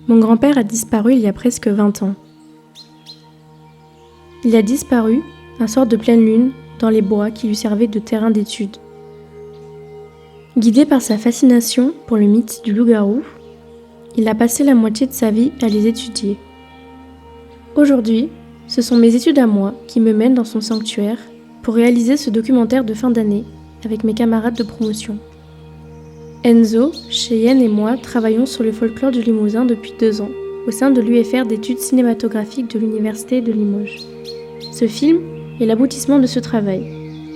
Mon grand-père a disparu il y a presque 20 ans. Il a disparu, un soir de pleine lune, dans les bois qui lui servaient de terrain d'étude. Guidé par sa fascination pour le mythe du loup-garou, il a passé la moitié de sa vie à les étudier. Aujourd'hui, ce sont mes études à moi qui me mènent dans son sanctuaire pour réaliser ce documentaire de fin d'année avec mes camarades de promotion. Enzo, Cheyenne et moi travaillons sur le folklore du Limousin depuis 2 ans, au sein de l'UFR d'études cinématographiques de l'Université de Limoges. Ce film est l'aboutissement de ce travail,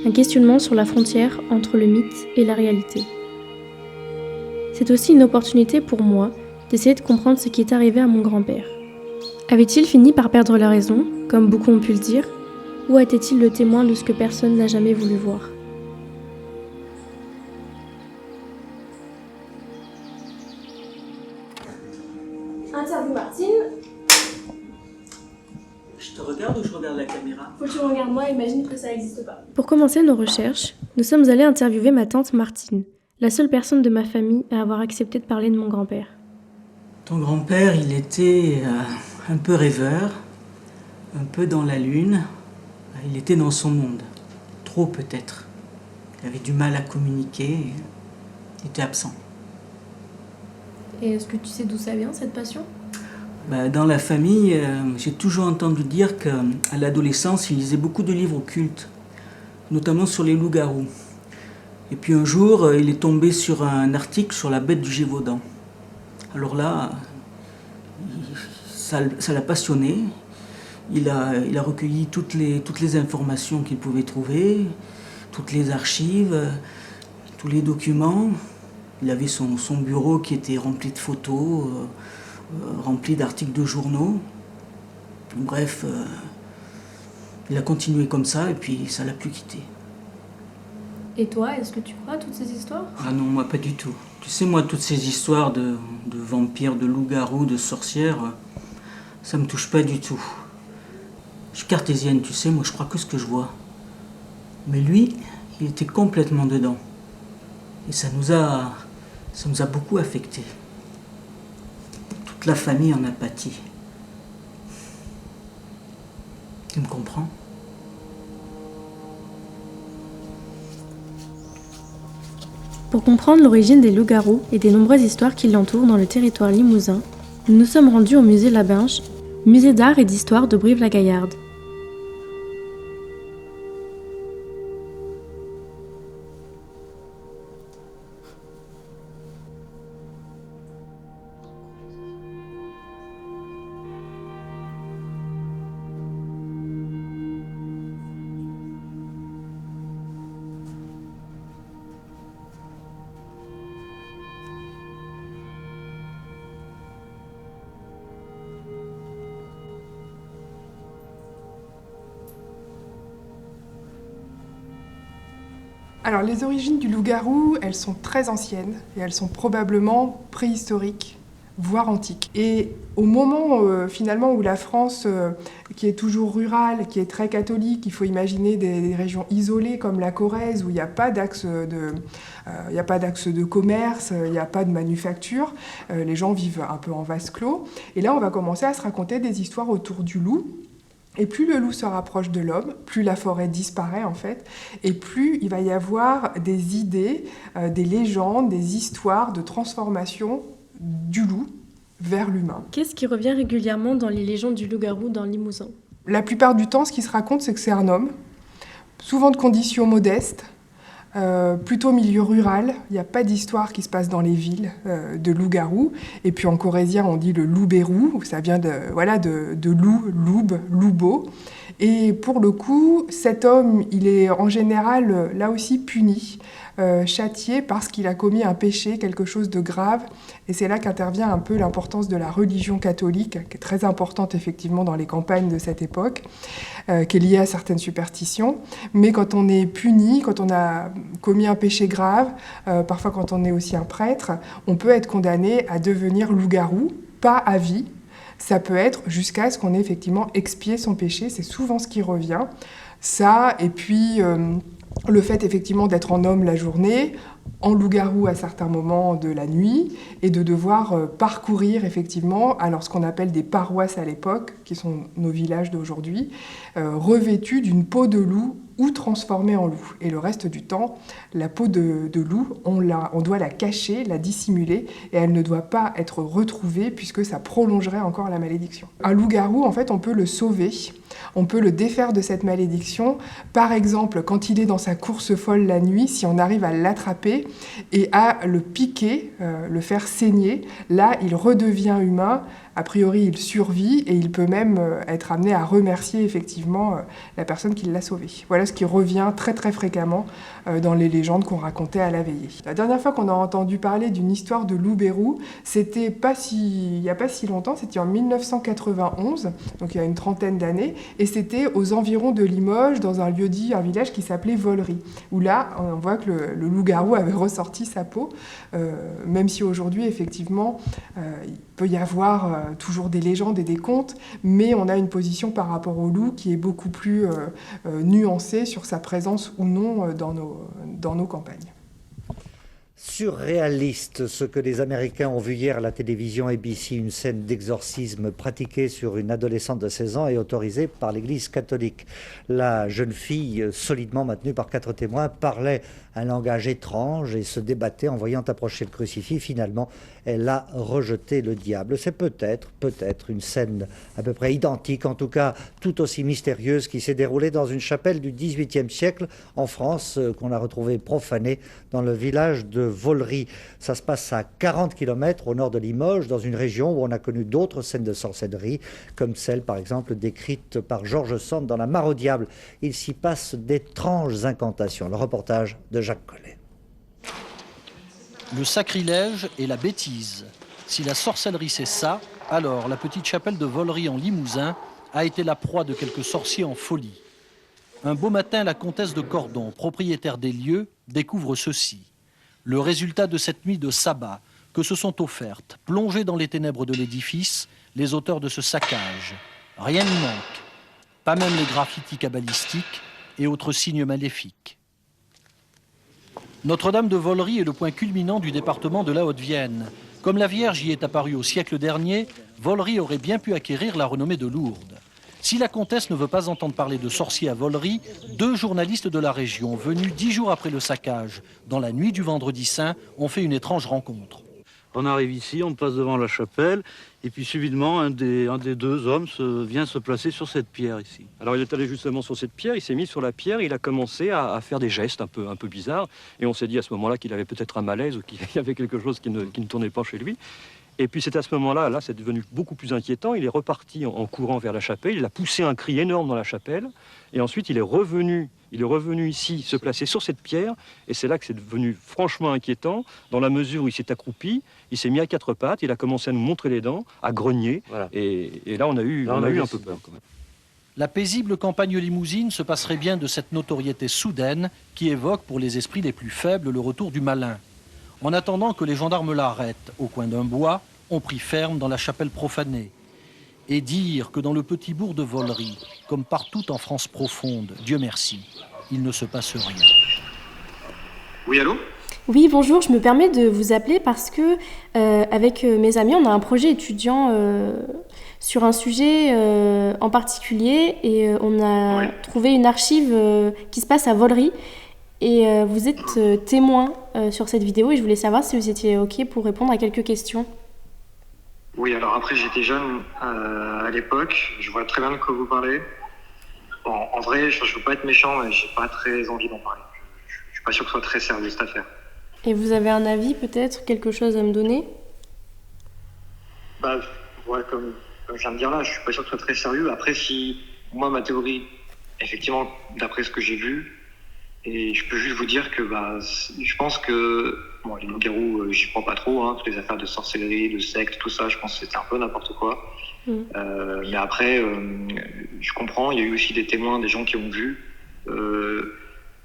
un questionnement sur la frontière entre le mythe et la réalité. C'est aussi une opportunité pour moi d'essayer de comprendre ce qui est arrivé à mon grand-père. Avait-il fini par perdre la raison, comme beaucoup ont pu le dire, ou était-il le témoin de ce que personne n'a jamais voulu voir ? Interview Martine. Je te regarde ou je regarde la caméra ? Faut que tu regardes moi, imagine que ça n'existe pas. Pour commencer nos recherches, nous sommes allés interviewer ma tante Martine, la seule personne de ma famille à avoir accepté de parler de mon grand-père. Ton grand-père, il était un peu rêveur, un peu dans la lune. Il était dans son monde. Trop peut-être. Il avait du mal à communiquer. Il était absent. Et est-ce que tu sais d'où ça vient, cette passion ? Dans la famille, j'ai toujours entendu dire qu'à l'adolescence, il lisait beaucoup de livres occultes, notamment sur les loups-garous. Et puis un jour, il est tombé sur un article sur la bête du Gévaudan. Alors là, ça l'a passionné. Il a recueilli toutes les informations qu'il pouvait trouver, toutes les archives, tous les documents. Il avait son bureau qui était rempli de photos, rempli d'articles de journaux. Bref, il a continué comme ça et puis ça l'a plus quitté. Et toi, est-ce que tu crois à toutes ces histoires ? Ah non, moi pas du tout. Tu sais, moi, toutes ces histoires de vampires, de loups-garous, de sorcières, ça me touche pas du tout. Je suis cartésienne, tu sais, moi je crois que ce que je vois. Mais lui, il était complètement dedans. Et ça nous a beaucoup affectés. Toute la famille en a pâti. Tu me comprends ? Pour comprendre l'origine des loups-garous et des nombreuses histoires qui l'entourent dans le territoire limousin, nous nous sommes rendus au musée Labinche, musée d'art et d'histoire de Brive-la-Gaillarde. Alors les origines du loup-garou, elles sont très anciennes et elles sont probablement préhistoriques, voire antiques. Et au moment finalement où la France, qui est toujours rurale, qui est très catholique, il faut imaginer des régions isolées comme la Corrèze où il n'y a pas d'axe de commerce, il n'y a pas de manufacture, les gens vivent un peu en vase clos. Et là on va commencer à se raconter des histoires autour du loup. Et plus le loup se rapproche de l'homme, plus la forêt disparaît en fait, et plus il va y avoir des idées, des légendes, des histoires de transformation du loup vers l'humain. Qu'est-ce qui revient régulièrement dans les légendes du loup-garou dans le Limousin ? La plupart du temps, ce qui se raconte, c'est que c'est un homme, souvent de conditions modestes, plutôt milieu rural. Il n'y a pas d'histoire qui se passe dans les villes de loup-garou. Et puis en corrézien, on dit le loup-bérou, ça vient de loup, loube, loubeau. Et pour le coup, cet homme, il est en général là aussi puni, châtié parce qu'il a commis un péché, quelque chose de grave. Et c'est là qu'intervient un peu l'importance de la religion catholique, qui est très importante effectivement dans les campagnes de cette époque, qui est liée à certaines superstitions. Mais quand on est puni, quand on a commis un péché grave, parfois quand on est aussi un prêtre, on peut être condamné à devenir loup-garou, pas à vie. Ça peut être jusqu'à ce qu'on ait effectivement expié son péché, c'est souvent ce qui revient. Ça, et puis le fait effectivement d'être en homme la journée, en loup-garou à certains moments de la nuit et de devoir parcourir effectivement alors ce qu'on appelle des paroisses à l'époque, qui sont nos villages d'aujourd'hui, revêtus d'une peau de loup ou transformée en loup. Et le reste du temps, la peau de loup, on doit la cacher, la dissimuler, et elle ne doit pas être retrouvée puisque ça prolongerait encore la malédiction. Un loup-garou, en fait, on peut le sauver, on peut le défaire de cette malédiction. Par exemple, quand il est dans sa course folle la nuit, si on arrive à l'attraper et à le piquer, le faire saigner, là, il redevient humain. A priori, il survit et il peut même être amené à remercier effectivement la personne qui l'a sauvé. Voilà ce qui revient très très fréquemment dans les légendes qu'on racontait à la veillée. La dernière fois qu'on a entendu parler d'une histoire de loup-bérou, c'était il n'y a pas si longtemps, c'était en 1991, donc il y a une trentaine d'années, et c'était aux environs de Limoges, dans un lieu-dit, un village qui s'appelait Vollery, où là, on voit que le loup-garou avait ressorti sa peau, même si aujourd'hui, effectivement, il peut y avoir toujours des légendes et des contes, mais on a une position par rapport au loup qui est beaucoup plus nuancée sur sa présence ou non dans nos campagnes. Surréaliste, ce que les Américains ont vu hier à la télévision ABC, une scène d'exorcisme pratiquée sur une adolescente de 16 ans et autorisée par l'Église catholique. La jeune fille, solidement maintenue par 4 témoins, parlait un langage étrange et se débattait en voyant approcher le crucifix. Finalement, elle a rejeté le diable. C'est peut-être une scène à peu près identique, en tout cas tout aussi mystérieuse, qui s'est déroulée dans une chapelle du XVIIIe siècle en France, qu'on a retrouvée profanée dans le village de Vollery. Ça se passe à 40 km au nord de Limoges, dans une région où on a connu d'autres scènes de sorcellerie, comme celle par exemple décrite par Georges Sand dans La Mare au diable. Il s'y passe d'étranges incantations. Le reportage de Jacques Collet. Le sacrilège et la bêtise. Si la sorcellerie c'est ça, alors la petite chapelle de Vollery en Limousin a été la proie de quelques sorciers en folie. Un beau matin, la comtesse de Cordon, propriétaire des lieux, découvre ceci. Le résultat de cette nuit de sabbat que se sont offertes, plongées dans les ténèbres de l'édifice, les auteurs de ce saccage. Rien n'y manque, pas même les graffitis cabalistiques et autres signes maléfiques. Notre-Dame de Vollery est le point culminant du département de la Haute-Vienne. Comme la Vierge y est apparue au siècle dernier, Vollery aurait bien pu acquérir la renommée de Lourdes. Si la comtesse ne veut pas entendre parler de sorciers à Vollery, 2 journalistes de la région, venus 10 jours après le saccage, dans la nuit du Vendredi Saint, ont fait une étrange rencontre. On arrive ici, on passe devant la chapelle, et puis subitement, un des 2 hommes vient se placer sur cette pierre ici. Alors il est allé justement sur cette pierre, il s'est mis sur la pierre, il a commencé à faire des gestes un peu bizarres, et on s'est dit à ce moment-là qu'il avait peut-être un malaise ou qu'il y avait quelque chose qui ne tournait pas chez lui. Et puis c'est à ce moment-là, c'est devenu beaucoup plus inquiétant, il est reparti en courant vers la chapelle, il a poussé un cri énorme dans la chapelle, et ensuite il est revenu ici, se placer sur cette pierre, et c'est là que c'est devenu franchement inquiétant, dans la mesure où il s'est accroupi, il s'est mis à 4 pattes, il a commencé à nous montrer les dents, à grogner, voilà. Et là on a eu un peu peur quand même. La paisible campagne limousine se passerait bien de cette notoriété soudaine qui évoque pour les esprits les plus faibles le retour du malin. En attendant que les gendarmes l'arrêtent au coin d'un bois, on prit ferme dans la chapelle profanée. Et dire que dans le petit bourg de Vollery, comme partout en France profonde, Dieu merci, il ne se passe rien. Oui, allô ? Oui, bonjour, je me permets de vous appeler parce que, avec mes amis, on a un projet étudiant sur un sujet en particulier et on a trouvé une archive qui se passe à Vollery. Et vous êtes témoin sur cette vidéo et je voulais savoir si vous étiez OK pour répondre à quelques questions. Oui, alors après j'étais jeune à l'époque, je vois très bien de quoi vous parlez. Bon, en vrai, je ne veux pas être méchant, mais j'ai pas très envie d'en parler. Je suis pas sûr que ce soit très sérieux cette affaire. Et vous avez un avis peut-être, quelque chose à me donner ? Bah, ouais, comme je viens de dire là, je suis pas sûr que ce soit très sérieux. Après, si moi ma théorie, effectivement, d'après ce que j'ai vu, et je peux juste vous dire que je pense que les loups-garous, j'y crois pas trop, hein, toutes les affaires de sorcellerie, de secte, tout ça, je pense que c'était un peu n'importe quoi. Mais après, je comprends, il y a eu aussi des témoins, des gens qui ont vu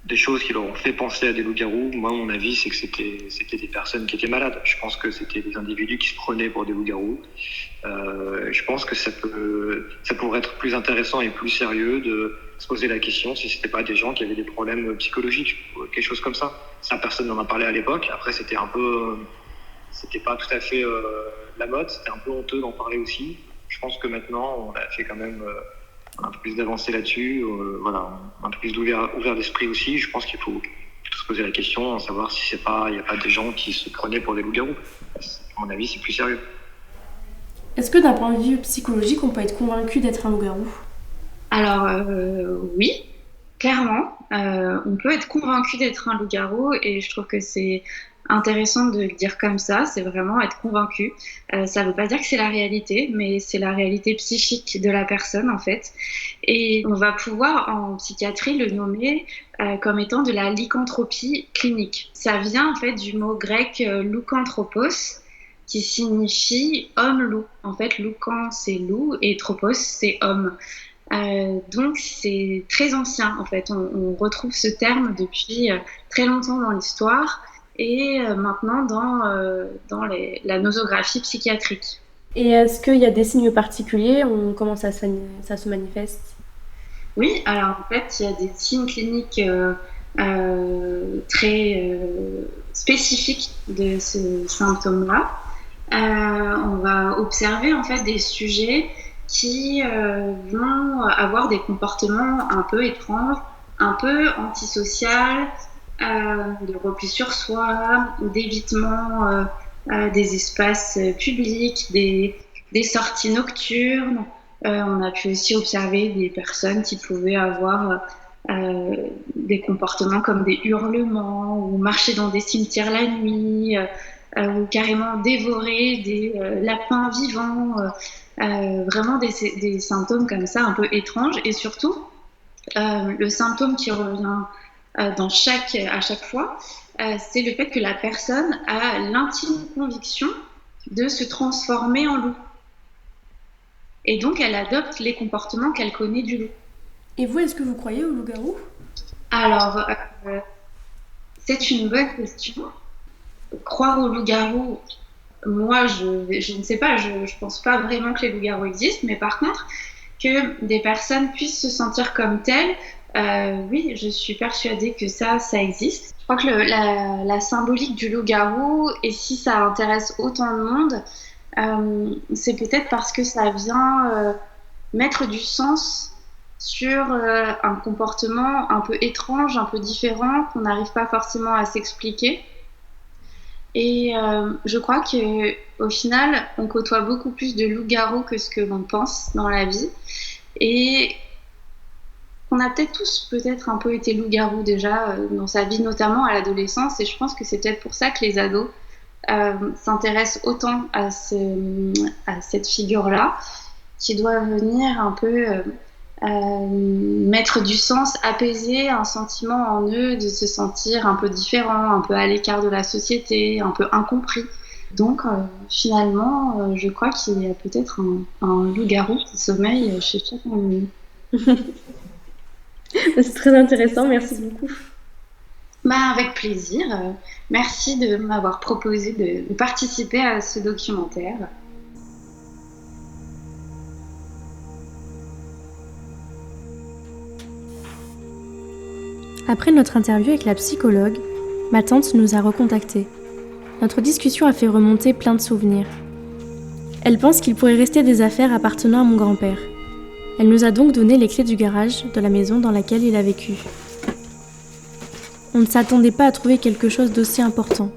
des choses qui leur ont fait penser à des loups-garous. Moi, mon avis, c'est que c'était des personnes qui étaient malades. Je pense que c'était des individus qui se prenaient pour des loups-garous. Je pense que ça pourrait être plus intéressant et plus sérieux se poser la question si c'était pas des gens qui avaient des problèmes psychologiques ou quelque chose comme ça. Ça, personne n'en a parlé à l'époque. Après, c'était pas tout à fait la mode. C'était un peu honteux d'en parler aussi. Je pense que maintenant, on a fait quand même un peu plus d'avancée là-dessus. Voilà, un peu plus ouvert d'esprit aussi. Je pense qu'il faut se poser la question, savoir si il n'y a pas des gens qui se prenaient pour des loups-garous. À mon avis, c'est plus sérieux. Est-ce que d'un point de vue psychologique, on peut être convaincu d'être un loup-garou ? Alors oui, clairement, on peut être convaincu d'être un loup-garou et je trouve que c'est intéressant de le dire comme ça, c'est vraiment être convaincu. Ça ne veut pas dire que c'est la réalité, mais c'est la réalité psychique de la personne en fait. Et on va pouvoir en psychiatrie le nommer comme étant de la lycanthropie clinique. Ça vient en fait du mot grec loukanthropos, qui signifie homme-loup. En fait, loukan c'est loup et tropos c'est homme. Donc c'est très ancien en fait. On retrouve ce terme depuis très longtemps dans l'histoire et maintenant dans la nosographie psychiatrique. Et est-ce qu'il y a des signes particuliers ? Comment ça se manifeste ? Oui, alors en fait, il y a des signes cliniques très spécifiques de ce symptôme-là. On va observer en fait des sujets qui vont avoir des comportements un peu étranges, un peu antisociaux, de repli sur soi, d'évitement des espaces publics, des sorties nocturnes. On a pu aussi observer des personnes qui pouvaient avoir des comportements comme des hurlements ou marcher dans des cimetières la nuit, ou carrément dévorer des lapins vivants, vraiment des symptômes comme ça un peu étranges. Et surtout, le symptôme qui revient à chaque fois, c'est le fait que la personne a l'intime conviction de se transformer en loup. Et donc, elle adopte les comportements qu'elle connaît du loup. Et vous, est-ce que vous croyez au loup-garou ? Alors, c'est une bonne question. Croire au loup-garou, moi, je ne sais pas, je pense pas vraiment que les loups-garous existent, mais par contre, que des personnes puissent se sentir comme telles, oui, je suis persuadée que ça existe. Je crois que la symbolique du loup-garou, et si ça intéresse autant de monde, c'est peut-être parce que ça vient mettre du sens sur un comportement un peu étrange, un peu différent, qu'on n'arrive pas forcément à s'expliquer. Et je crois qu'au final, on côtoie beaucoup plus de loups-garous que ce que l'on pense dans la vie. Et on a peut-être tous un peu été loups-garous déjà dans sa vie, notamment à l'adolescence. Et je pense que c'est peut-être pour ça que les ados s'intéressent autant à cette figure-là, qui doit venir un peu mettre du sens, apaiser un sentiment en eux de se sentir un peu différent, un peu à l'écart de la société, un peu incompris. Donc finalement, je crois qu'il y a peut-être un loup-garou qui sommeille chez chacun de nous. C'est très intéressant, merci beaucoup. Avec plaisir. Merci de m'avoir proposé de participer à ce documentaire. Après notre interview avec la psychologue, ma tante nous a recontactés. Notre discussion a fait remonter plein de souvenirs. Elle pense qu'il pourrait rester des affaires appartenant à mon grand-père. Elle nous a donc donné les clés du garage de la maison dans laquelle il a vécu. On ne s'attendait pas à trouver quelque chose d'aussi important.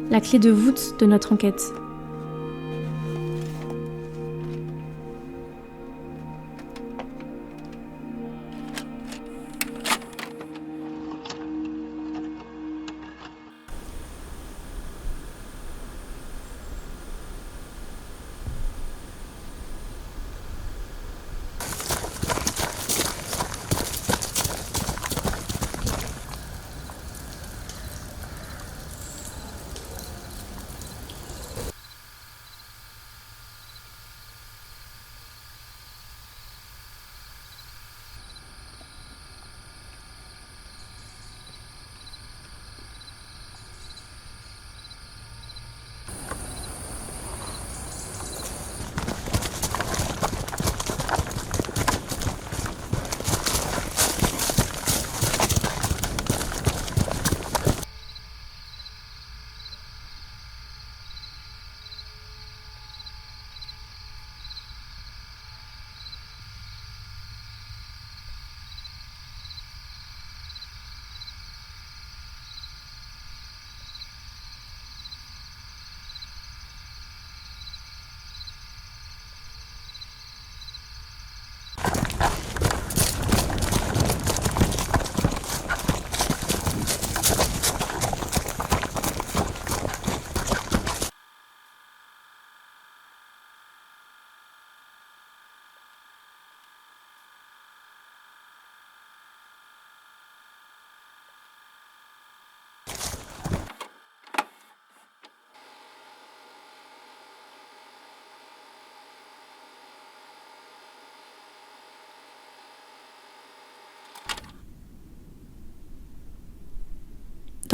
La clé de voûte de notre enquête.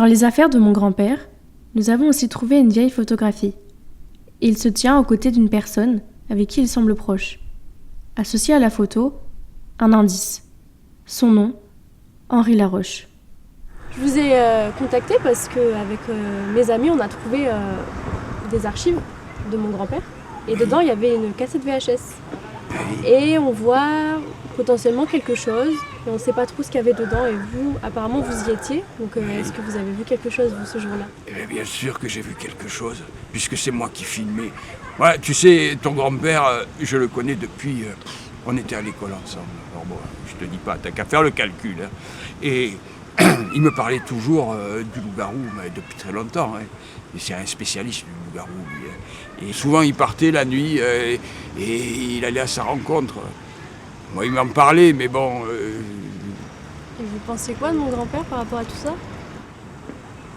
Dans les affaires de mon grand-père, nous avons aussi trouvé une vieille photographie. Il se tient aux côtés d'une personne avec qui il semble proche. Associé à la photo, un indice. Son nom, Henri Laroche. Je vous ai contacté parce qu'avec mes amis, on a trouvé des archives de mon grand-père. Et dedans, il y avait une cassette VHS. Et on voit potentiellement quelque chose. Et on ne sait pas trop ce qu'il y avait dedans. Et vous, apparemment, vous y étiez. Donc, est-ce que vous avez vu quelque chose, vous, ce jour-là? Bien sûr que j'ai vu quelque chose, puisque c'est moi qui filmais. Ouais, tu sais, ton grand-père, je le connais depuis... on était à l'école ensemble. Alors bon, je te dis pas, t'as qu'à faire le calcul. Hein. Et il me parlait toujours du loup-garou, mais depuis très longtemps. Hein. Et c'est un spécialiste du loup-garou, lui. Hein. Et souvent, il partait la nuit et il allait à sa rencontre. Moi, il m'en parlait, mais bon... Et vous pensiez quoi de mon grand-père par rapport à tout ça?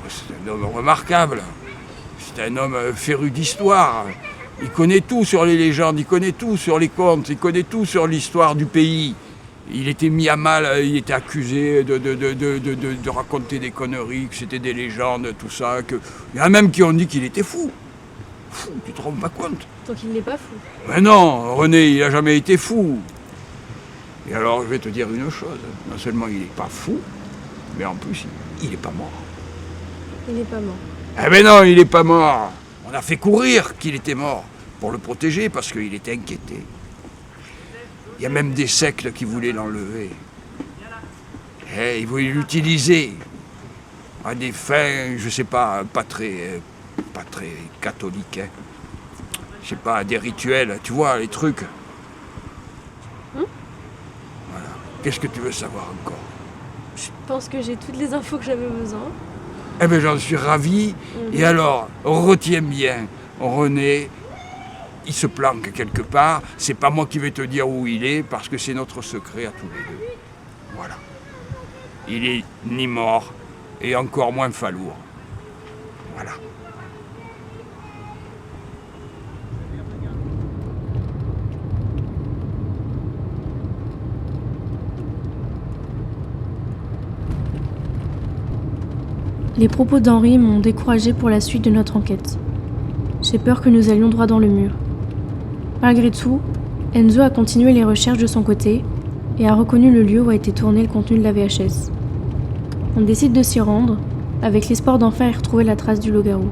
C'est un homme remarquable. C'est un homme féru d'histoire. Il connaît tout sur les légendes, il connaît tout sur les contes, il connaît tout sur l'histoire du pays. Il était mis à mal, il était accusé de raconter des conneries, que c'était des légendes, tout ça. Il y en a même qui ont dit qu'il était fou. Fou, tu te rends pas compte? Donc il n'est pas fou. Mais non, René, il n'a jamais été fou. Et alors, je vais te dire une chose. Non seulement il n'est pas fou, mais en plus, il n'est pas mort. Il n'est pas mort. Eh ben non, il n'est pas mort. On a fait courir qu'il était mort pour le protéger parce qu'il était inquiété. Il y a même des sectes qui voulaient l'enlever. Et ils voulaient l'utiliser à des fins, je sais pas très catholiques. Hein. Je sais pas, des rituels, tu vois, les trucs. Voilà. Qu'est-ce que tu veux savoir encore? Je pense que j'ai toutes les infos que j'avais besoin. Eh bien, j'en suis ravi. Et alors, retiens bien, René, il se planque quelque part. C'est pas moi qui vais te dire où il est, parce que c'est notre secret à tous les deux. Voilà. Il est ni mort, et encore moins Falour. Voilà. Les propos d'Henri m'ont découragé pour la suite de notre enquête. J'ai peur que nous allions droit dans le mur. Malgré tout, Enzo a continué les recherches de son côté et a reconnu le lieu où a été tourné le contenu de la VHS. On décide de s'y rendre, avec l'espoir d'enfin y retrouver la trace du loup-garou.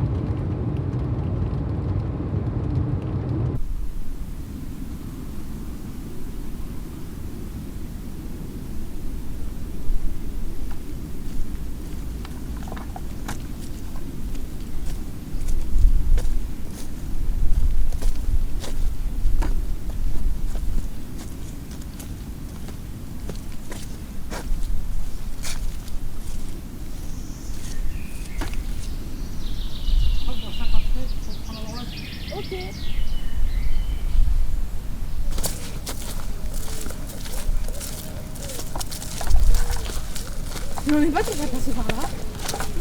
Mais on n'est pas tous à passer par là.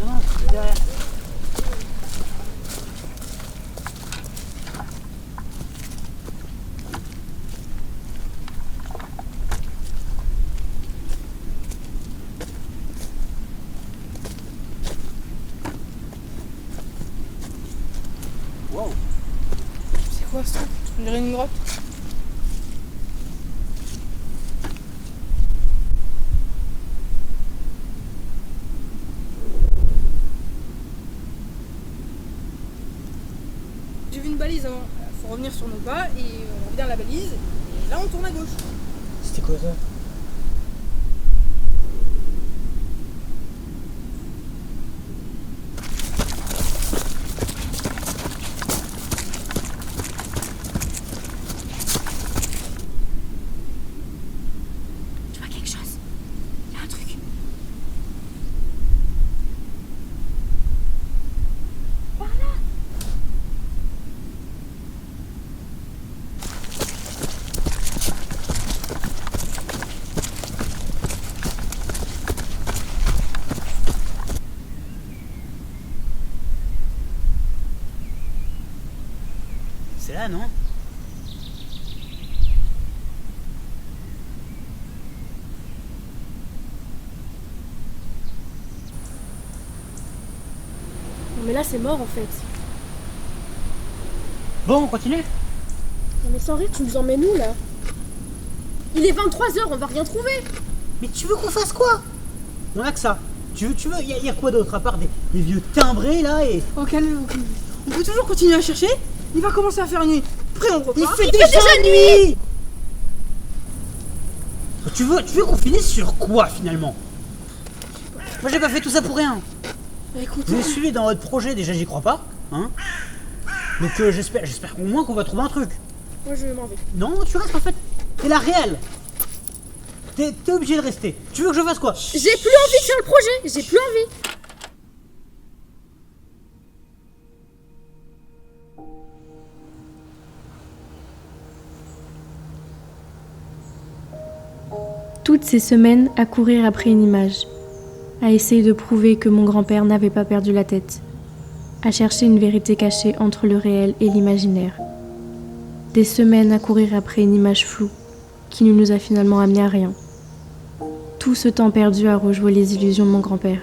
Non, c'est derrière. Wow. C'est quoi ce truc? On dirait une grotte. J'ai vu une balise avant. Faut revenir sur nos pas et on revient à la balise. Et là on tourne à gauche. C'était quoi ça? Tu vois quelque chose? Il y a un truc. Par là. C'est là, non? mais là c'est mort en fait. Bon, on continue? Non mais sans rire, tu nous emmènes où là? Il est 23h, on va rien trouver. Mais tu veux qu'on fasse quoi? On a que ça. Tu veux, y a quoi d'autre à part des vieux timbrés là et... Oh, calme. On peut toujours continuer à chercher. Il va commencer à faire nuit. Après on repart. Il fait déjà nuit. Tu veux qu'on finisse sur quoi finalement? Moi j'ai pas fait tout ça pour rien. Bah, écoute, Vous me suivez dans votre projet, déjà j'y crois pas, hein. Donc j'espère au moins qu'on va trouver un truc. Moi je m'en vais. Non, tu restes en fait. T'es la réelle. T'es obligé de rester. Tu veux que je fasse quoi? J'ai plus envie de faire le projet, j'ai plus envie. Toutes ces semaines à courir après une image, à essayer de prouver que mon grand-père n'avait pas perdu la tête, à chercher une vérité cachée entre le réel et l'imaginaire. Des semaines à courir après une image floue qui ne nous a finalement amené à rien. Tout ce temps perdu à rejouer les illusions de mon grand-père.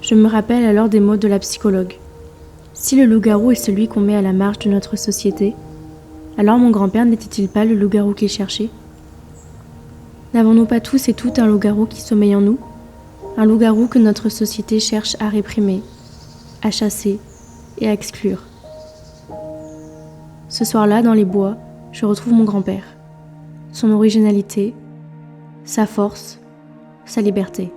Je me rappelle alors des mots de la psychologue. Si le loup-garou est celui qu'on met à la marge de notre société, alors mon grand-père n'était-il pas le loup-garou qu'il cherchait ? N'avons-nous pas tous et toutes un loup-garou qui sommeille en nous ? Un loup-garou que notre société cherche à réprimer, à chasser et à exclure. Ce soir-là, dans les bois, je retrouve mon grand-père. Son originalité, sa force, sa liberté.